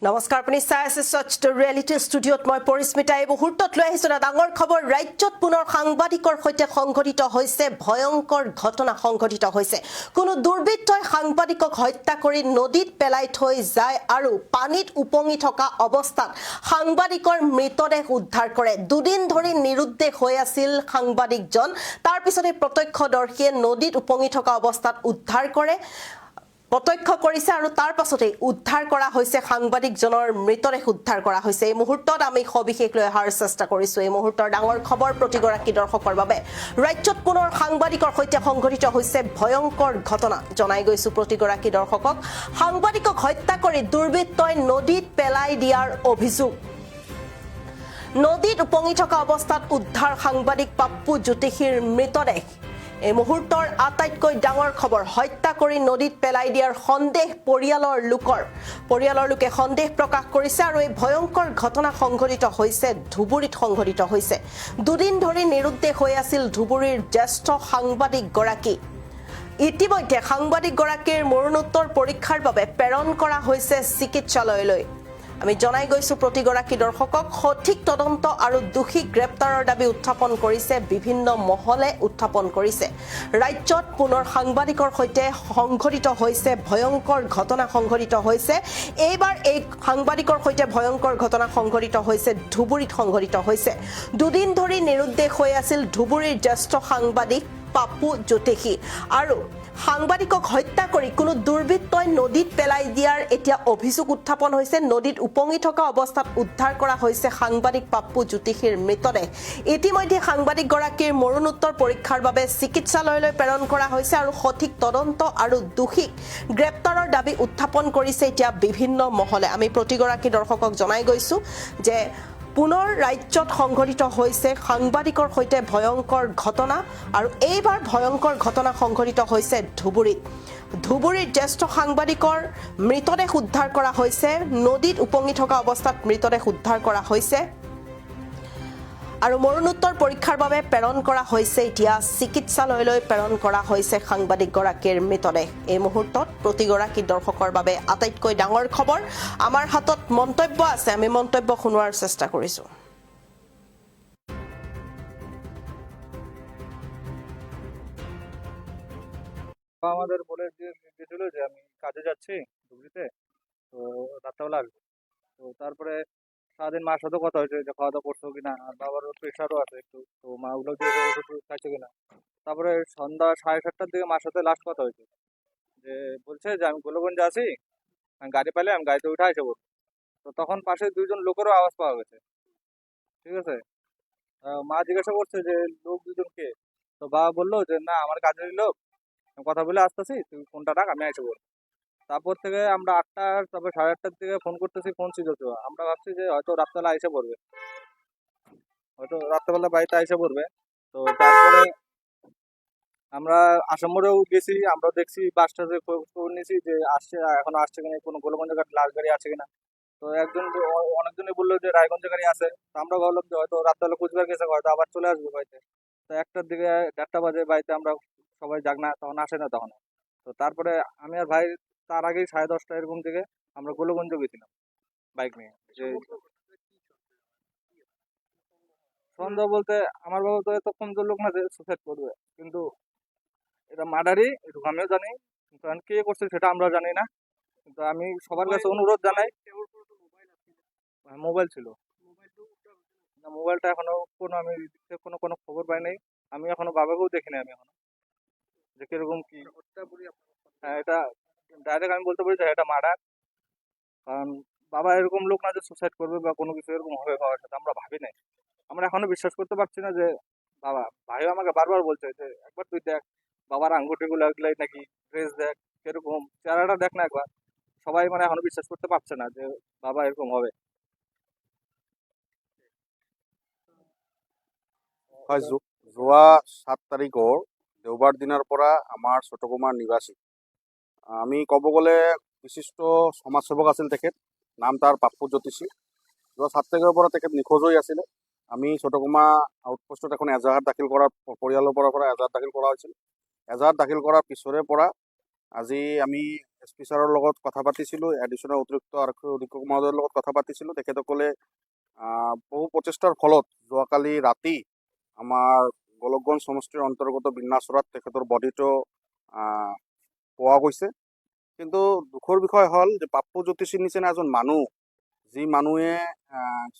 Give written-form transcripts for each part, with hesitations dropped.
নমস্কাৰ, আপুনি চাই আছে সচ দ্য ৰিয়েলিটি ষ্টুডিঅ'ত মই পৰিস্মিতা। এই মুহূৰ্তত লৈ আহিছোঁ এটা ডাঙৰ খবৰ। ৰাজ্যত পুনৰ সাংবাদিকৰ সৈতে সংঘটিত হৈছে ভয়ংকৰ ঘটনা সংঘটিত হৈছে। কোনো দুৰ্বৃত্তই সাংবাদিকক হত্যা কৰি নদীত পেলাই থৈ যায় আৰু পানীত উপঙি থকা অৱস্থাত সাংবাদিকৰ মৃতদেহ উদ্ধাৰ কৰে। দুদিন ধৰি নিৰুদ্দেশ হৈ আছিল সাংবাদিকজন। তাৰ পিছতে প্ৰত্যক্ষদৰ্শীয়ে নদীত উপঙি থকা অৱস্থাত উদ্ধাৰ কৰে, প্ৰত্যক্ষ কৰিছে আৰু তাৰ পাছতে উদ্ধাৰ কৰা হৈছে সাংবাদিকজনৰ মৃতদেহ উদ্ধাৰ কৰা হৈছে। এই মুহূৰ্তত আমি সবিশেষ লৈ অহাৰ চেষ্টা কৰিছোঁ। এই মুহূৰ্তৰ ডাঙৰ খবৰ প্ৰতিগৰাকী দৰ্শকৰ বাবে। ৰাজ্যত পুনৰ সাংবাদিকৰ সৈতে সংঘটিত হৈছে ভয়ংকৰ ঘটনা। জনাই গৈছোঁ প্ৰতিগৰাকী দৰ্শকক, সাংবাদিকক হত্যা কৰি দুৰ্বৃত্তই নদীত পেলাই দিয়াৰ অভিযোগ। নদীত উপঙি থকা অৱস্থাত উদ্ধাৰ সাংবাদিক পাপ্পু জ্যোতিষীৰ মৃতদেহ। এই মুহূৰ্তৰ আটাইতকৈ ডাঙৰ খবৰ, হত্যা কৰি নদীত পেলাই দিয়াৰ সন্দেহ পৰিয়ালৰ লোকে সন্দেহ প্ৰকাশ কৰিছে আৰু এই ভয়ংকৰ ঘটনা সংঘটিত হৈছে ধুবুৰীত সংঘটিত হৈছে। দুদিন ধৰি নিৰুদ্দেশ হৈ আছিল ধুবুৰীৰ জ্যেষ্ঠ সাংবাদিকগৰাকী। ইতিমধ্যে সাংবাদিকগৰাকীৰ মৰণোত্তৰ পৰীক্ষাৰ বাবে প্ৰেৰণ কৰা হৈছে চিকিৎসালয়লৈ। আমি জনাই গৈছোঁ প্ৰতিগৰাকী দৰ্শকক, সঠিক তদন্ত আৰু দোষী গ্ৰেপ্তাৰৰ দাবী উত্থাপন কৰিছে বিভিন্ন মহলে উত্থাপন কৰিছে। ৰাজ্যত পুনৰ সাংবাদিকৰ সৈতে সংঘটিত হৈছে ভয়ংকৰ ঘটনা সংঘটিত হৈছে। এইবাৰ এই সাংবাদিকৰ সৈতে ভয়ংকৰ ঘটনা সংঘটিত হৈছে ধুবুৰীত সংঘটিত হৈছে। দুদিন ধৰি নিৰুদ্দেশ হৈ আছিল ধুবুৰীৰ জ্যেষ্ঠ সাংবাদিক পাপ্পু জ্যোতিষী আৰু সাংবাদিকক হত্যা কৰি কোনো দুৰ্বৃত্তই নদীত পেলাই দিয়াৰ এতিয়া অভিযোগ উত্থাপন হৈছে। নদীত উপঙি থকা অৱস্থাত উদ্ধাৰ কৰা হৈছে সাংবাদিক পাপ্পু জ্যোতিষীৰ মৃতদেহ। ইতিমধ্যে সাংবাদিকগৰাকীৰ মৰণোত্তৰ পৰীক্ষাৰ বাবে চিকিৎসালয়লৈ প্ৰেৰণ কৰা হৈছে আৰু সঠিক তদন্ত আৰু দোষীক গ্ৰেপ্তাৰৰ দাবী উত্থাপন কৰিছে এতিয়া বিভিন্ন মহলে। আমি প্ৰতিগৰাকী দৰ্শকক জনাই গৈছোঁ যে পুনৰ ৰাজ্যত সংঘটিত হৈছে সাংবাদিকৰ সৈতে ভয়ংকৰ ঘটনা আৰু এইবাৰ ভয়ংকৰ ঘটনা সংঘটিত হৈছে ধুবুৰীৰ জ্যেষ্ঠ সাংবাদিকৰ মৃতদেহ উদ্ধাৰ কৰা হৈছে। নদীত উপঙি থকা অৱস্থাত মৃতদেহ উদ্ধাৰ কৰা হৈছে আৰু মৰণোত্তৰ পৰীক্ষাৰ বাবে প্ৰেৰণ কৰা হৈছে। এতিয়া চিকিৎসালয়লৈ প্ৰেৰণ কৰা হৈছে সাংবাদিকগৰাকীৰ মৃতদেহ। এই মুহূৰ্তত প্ৰতিগৰাকী দৰ্শকৰ বাবে আটাইতকৈ ডাঙৰ খবৰ। আমাৰ হাতত মন্তব্য আছে, আমি মন্তব্য শুনোৱাৰ চেষ্টা কৰিছোঁ। আমাদের বলে দিয়েছিল যে আমি কাজে যাচ্ছি ধুবড়িতে, তো রাত্রেবেলা আসবো। তো তারপরে সারাদিন মার সাথে কথা হয়েছে যে খাওয়া দাওয়া করছো কিনা, আর বাবারও প্রেশারও আছে একটু, তো মা ওগুলো দিয়ে ওষুধ খাইছে কিনা। তারপরে সন্ধ্যা 7:30টার দিকে মার সাথে লাস্ট কথা হয়েছে, যে বলছে যে আমি গোলগঞ্জে আছি, আমি গাড়ি পাইলে আমি গাড়িতে উঠে এসে বলবো। তো তখন পাশে দুইজন লোকেরও আওয়াজ পাওয়া গেছে, ঠিক আছে। মা জিজ্ঞাসা করছে যে লোক দুজন কে, তো বাবা বললো যে না আমার কাজেরই লোক, আমি কথা বলে আসতেছি, তুই ফোনটা রাখ, আমি এসে বলবো। তারপর থেকে আমরা 8টা, তারপর 8:30টার দিকে ফোন করতেছি, ফোন ছিল তো আমরা ভাবছি যে হয়তো রাত্রেবেলা এসে পড়বে, হয়তো রাত্রেবেলা বাড়িতে এসে পড়বে। তো তারপরে আমরা আসাম মোড়েও গেছি, আমরা দেখছি বাসটা যে খবর নিয়েছি যে আসছে, এখনো আসছে কিনা, কোনো গোলগঞ্জ লাশ গাড়ি আছে কিনা। তো অনেকজনই বললো যে রায়গঞ্জ গাড়ি আছে। তো আমরা ভাবলাম যে হয়তো রাত্রেবেলা কুচবিহার গেছে, হয়তো আবার চলে আসবে বাড়িতে। তো 1টার দিকে 1:30 বাজে বাড়িতে আমরা সবাই জাগনা, তখন আসে না তখন। তো তারপরে আমি আর ভাই তার আগেই 10:30 এরকম থেকে আমরা গোলগঞ্জ গেছিলাম বাইক নিয়ে। যে সন্দেহ বলতে আমার বাবা তো এত কমজোর লোক না যে সুসাইড করবে, কিন্তু এটা মার্ডারই, এটুকু আমিও জানি, কিন্তু কে করছে সেটা আমরা জানি না। কিন্তু আমি সবার কাছে অনুরোধ জানাই, মোবাইল ছিল না, মোবাইলটা এখনো আমি কোনো খবর পাই নাই। আমি এখনো বাবাকেও দেখিনি, আমি এখনো যে কিরকম কি। হ্যাঁ, এটা ডাইরেক্ট আমি বলতে পারি যে এটা মার্ডার, কারণ বাবা এরকম লোক না যে সুসাইড করবে বা কোনো কিছু এরকম হবে বাবার সাথে, আমরা ভাবি নাই। আমরা এখনো বিশ্বাস করতে পারছি না যে বাবা। ভাইও আমাকে বারবার বলছে যে একবার তুই দেখ বাবার আঙ্গুঠিগুলো এগুলাই নাকি, ড্রেস দেখ কিরকম, চেহারাটা দেখ না একবার। সবাই মানে এখনো বিশ্বাস করতে পারছে না যে বাবা এরকম হবে। হয়, যোৱা 7 তাৰিখৰ দেওবাৰ দিনাৰ পৰা আমাৰ চটকুমাৰ নিবাসী, আমি ক'ব গ'লে বিশিষ্ট সমাজসেৱক আছিল তেখেত, নাম তাৰ পাপ্পু জ্যোতিষী। যোৱা 7 তাৰিখৰ পৰা তেখেত নিখোজ হৈ আছিলে। আমি চটকুমা আউটপোষ্টত এখন এজাহাৰ দাখিল কৰাৰ পৰিয়ালৰ পৰা এজাহাৰ দাখিল কৰা হৈছিল। এজাহাৰ দাখিল কৰাৰ পিছৰে পৰা আজি আমি SP ছাৰৰ লগত কথা পাতিছিলোঁ, এডিশ্যনেল অতিৰিক্ত আৰক্ষী অধীক্ষক মহোদয়ৰ লগত কথা পাতিছিলোঁ। তেখেতসকলে বহু প্ৰচেষ্টাৰ ফলত যোৱাকালি ৰাতি আমাৰ গোলকগঞ্জ সমষ্টিৰ অন্তৰ্গত বিন্নাচৰাত তেখেতৰ বডিটো পোৱা গৈছে। কিন্তু দুখৰ বিষয় হ'ল যে পাপ্পু জ্যোতিষীৰ নিচিনা এজন মানুহ, যি মানুহে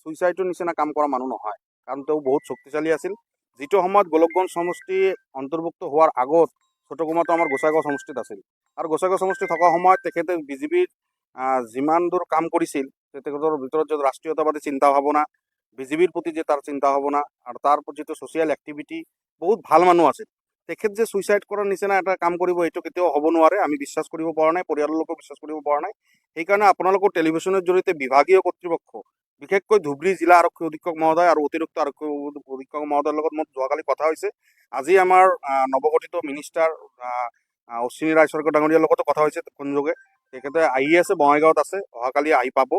ছুইচাইডৰ নিচিনা কাম কৰা মানুহ নহয়, কাৰণ তেওঁ বহুত শক্তিশালী আছিল। যিটো সময়ত গোলকগঞ্জ সমষ্টি অন্তৰ্ভুক্ত হোৱাৰ আগত ছোটকুমাৰটো আমাৰ গোসাইগাঁও সমষ্টিত আছিল, আৰু গোসাইগাঁও সমষ্টিত থকা সময়ত তেখেতে বিজেপিৰ যিমান দূৰ কাম কৰিছিল, তেখেতৰ ভিতৰত যে ৰাষ্ট্ৰীয়তাবাদী চিন্তা ভাৱনা, বিজেপিৰ প্ৰতি যে তাৰ চিন্তা ভাৱনা আৰু তাৰ প্ৰতি যিটো ছ'চিয়েল এক্টিভিটি, বহুত ভাল মানুহ আছিল। তেখেত যে ছুইচাইড কৰাৰ নিচিনা এটা কাম কৰিব, এইটো কেতিয়াও হ'ব নোৱাৰে। আমি বিশ্বাস কৰিব পৰা নাই, পৰিয়ালৰ লোকেও বিশ্বাস কৰিব পৰা নাই। সেইকাৰণে আপোনালোকৰ টেলিভিশ্যনৰ জৰিয়তে বিভাগীয় কৰ্তৃপক্ষ, বিশেষকৈ ধুবুৰী জিলা আৰক্ষী অধীক্ষক মহোদয় আৰু অতিৰিক্ত আৰক্ষী অধীক্ষক মহোদয়ৰ লগত মোৰ যোৱাকালি কথা হৈছে। আজি আমাৰ নৱগঠিত মিনিষ্টাৰ অশ্বিনী ৰায়চৰকাৰ ডাঙৰীয়াৰ লগতো কথা হৈছে ফোনযোগে। তেখেতে আহি আছে, বঙাইগাঁৱত আছে, অহাকালি আহি পাব।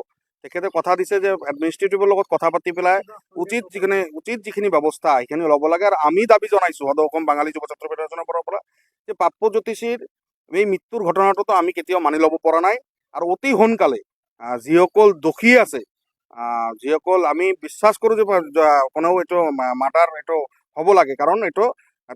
তেখেতে কথা দিছে যে এডমিনিষ্ট্ৰেটিভৰ লগত কথা পাতি পেলাই উচিত যিখিনি ব্যৱস্থা সেইখিনি ল'ব লাগে। আৰু আমি দাবী জনাইছোঁ সদৌ অসম বাঙালী যুৱ ছাত্ৰ ফেডাৰেশ্যনৰ পৰা যে পাপ্পু জ্যোতিষীৰ এই মৃত্যুৰ ঘটনাটোতো আমি কেতিয়াও মানি ল'ব পৰা নাই। আৰু অতি সোনকালে যিসকল দোষী আছে, যিসকল আমি বিশ্বাস কৰোঁ যে কোনেও এইটো মাৰ্ডাৰ এইটো হ'ব লাগে, কাৰণ এইটো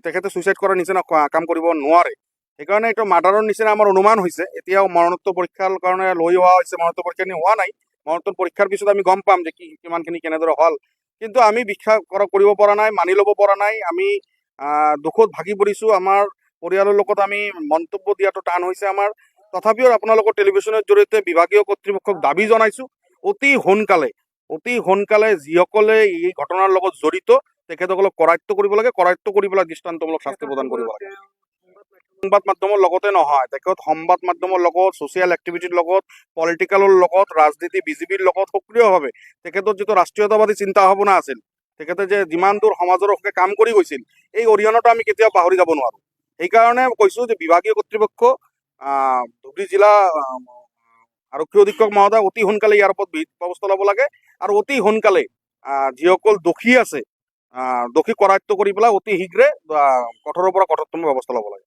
তেখেতে ছুইচাইড কৰাৰ নিচিনা কাম কৰিব নোৱাৰে। সেইকাৰণে এইটো মাৰ্ডাৰৰ নিচিনা আমাৰ অনুমান হৈছে। এতিয়াও মৰণোত্তৰ পৰীক্ষাৰ কাৰণে লৈ অহা হৈছে, মৰণোত্তৰ পৰীক্ষা হোৱা নাই। মৰণোত্তৰ পৰীক্ষাৰ পিছত আমি গম পাম যে কিমানখিনি কেনেদৰে হ'ল। কিন্তু আমি বিশ্বাস কৰিব পৰা নাই, মানি ল'ব পৰা নাই। আমি দুখত ভাগি পৰিছোঁ। আমাৰ পৰিয়ালৰ লগত আমি মন্তব্য দিয়াটো টান হৈছে আমাৰ। তথাপিও আপোনালোকৰ টেলিভিশ্যনৰ জৰিয়তে বিভাগীয় কৰ্তৃপক্ষক দাবী জনাইছোঁ, অতি সোনকালে যিসকলে এই ঘটনাৰ লগত জড়িত তেখেতসকলক কৰায়ত্ব কৰিব লাগে, কৰায়ত্ব কৰি পেলাই দৃষ্টান্তমূলক শাস্তি প্ৰদান কৰিব লাগে। সংবাদ মাধ্যমৰ লগতে নহয়, তেখেত সংবাদ মাধ্যমৰ লগত, ছ'চিয়েল এক্টিভিটিৰ লগত, পলিটিকেলৰ লগত, ৰাজনীতি বিজেপিৰ লগত সক্ৰিয়ভাৱে তেখেতৰ যিটো ৰাষ্ট্ৰীয়তাবাদী চিন্তা ভাৱনা আছিল, তেখেতে যে যিমান দূৰ সমাজৰ হকে কাম কৰি গৈছিল, এই অৰিহণাটো আমি কেতিয়াও পাহৰি যাব নোৱাৰোঁ। সেইকাৰণে কৈছোঁ যে বিভাগীয় কৰ্তৃপক্ষ, ধুবুৰী জিলা আৰক্ষী অধীক্ষক মহোদয় অতি সোনকালে ইয়াৰ ওপৰত ব্যৱস্থা ল'ব লাগে। আৰু অতি সোনকালে যিসকল দোষী আছে, দোষী কৰায়ত্ব কৰি পেলাই অতি শীঘ্ৰে কঠোৰৰ পৰা কঠোৰতম ব্যৱস্থা ল'ব লাগে।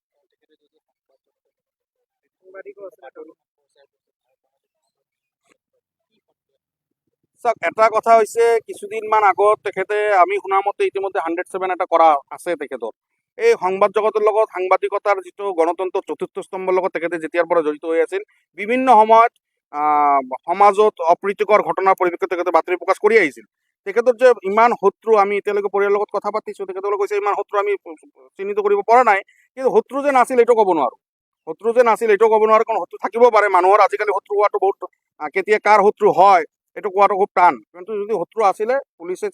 চাওক, এটা কথা হৈছে, কিছুদিনমান আগত তেখেতে আমি শুনা মতে ইতিমধ্যে 107 এটা কৰা আছে তেখেতৰ। এই সংবাদ জগতৰ লগত, সাংবাদিকতাৰ যিটো গণতন্ত্ৰৰ চতুৰ্থ স্তম্ভৰ লগত তেখেতে যেতিয়াৰ পৰা জড়িত হৈ আছিল, বিভিন্ন সময়ত সমাজত অপ্ৰীতিকৰ ঘটনাৰ পৰিপ্ৰেক্ষিতত তেখেতে বাতৰি প্ৰকাশ কৰি আহিছিল। তেখেতৰ যে ইমান শত্ৰু, আমি এতিয়ালৈকে পৰিয়ালৰ লগত কথা পাতিছোঁ, তেখেতসকলে কৈছে ইমান শত্ৰু আমি চিহ্নিত কৰিব পৰা নাই। কিন্তু শত্ৰু যে নাছিল এইটো ক'ব নোৱাৰোঁ, কাৰণ শত্ৰু থাকিব পাৰে। মানুহৰ আজিকালি শত্ৰু হোৱাটো বহুত, কেতিয়া কাৰ শত্ৰু হয় এইটো কোৱাটো খুব টান। কিন্তু যদি শত্ৰু আছিলে, পুলিচে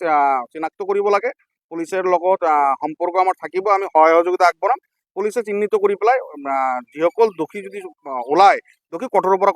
চিনাক্ত কৰিব লাগে। পুলিচৰ লগত সম্পৰ্ক আমাৰ থাকিব, আমি সহায় সহযোগিতা আগবঢ়াম। পুলিচে চিহ্নিত কৰি পেলাই যিসকল দোষী যদি ওলায়, দোষী কঠোৰৰ পৰা